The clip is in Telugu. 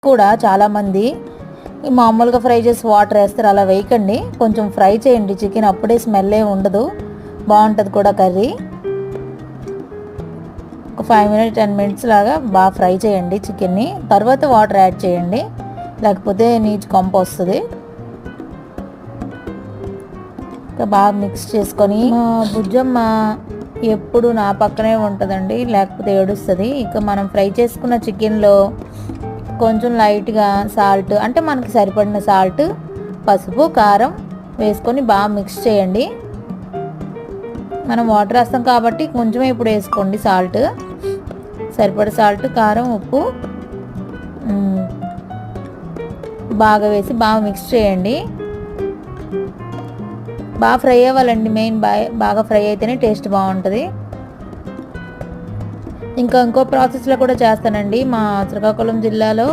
కూడా చాలామంది మామూలుగా ఫ్రై చేసి వాటర్ వేస్తారు, అలా వేయకండి. కొంచెం ఫ్రై చేయండి చికెన్, అప్పుడే స్మెల్ ఏ ఉండదు, బాగుంటుంది కూడా కర్రీ. ఒక 5 మినిట్స్ 10 మినిట్స్ లాగా బాగా ఫ్రై చేయండి చికెన్ని. తర్వాత వాటర్ యాడ్ చేయండి, లేకపోతే నీచు కంపు వస్తుంది. ఇంకా బాగా మిక్స్ చేసుకొని, బుజ్జమ్మ ఎప్పుడు నా పక్కనే ఉంటుందండి, లేకపోతే ఏడుస్తుంది. ఇక మనం ఫ్రై చేసుకున్న చికెన్లో కొంచెం లైట్గా సాల్ట్, అంటే మనకి సరిపడిన సాల్ట్, పసుపు, కారం వేసుకొని బాగా మిక్స్ చేయండి. మనం వాటర్ వేస్తాం కాబట్టి కొంచెమే ఇప్పుడు వేసుకోండి సాల్ట్, సరిపడే సాల్ట్, కారం, ఉప్పు బాగా వేసి బాగా మిక్స్ చేయండి. బాగా ఫ్రై అవ్వాలండి, మెయిన్ బాగా ఫ్రై అయితేనే టేస్ట్ బాగుంటుంది. ఇంకో ప్రాసెస్లో కూడా చేస్తానండి. మా శ్రీకాకుళం జిల్లాలో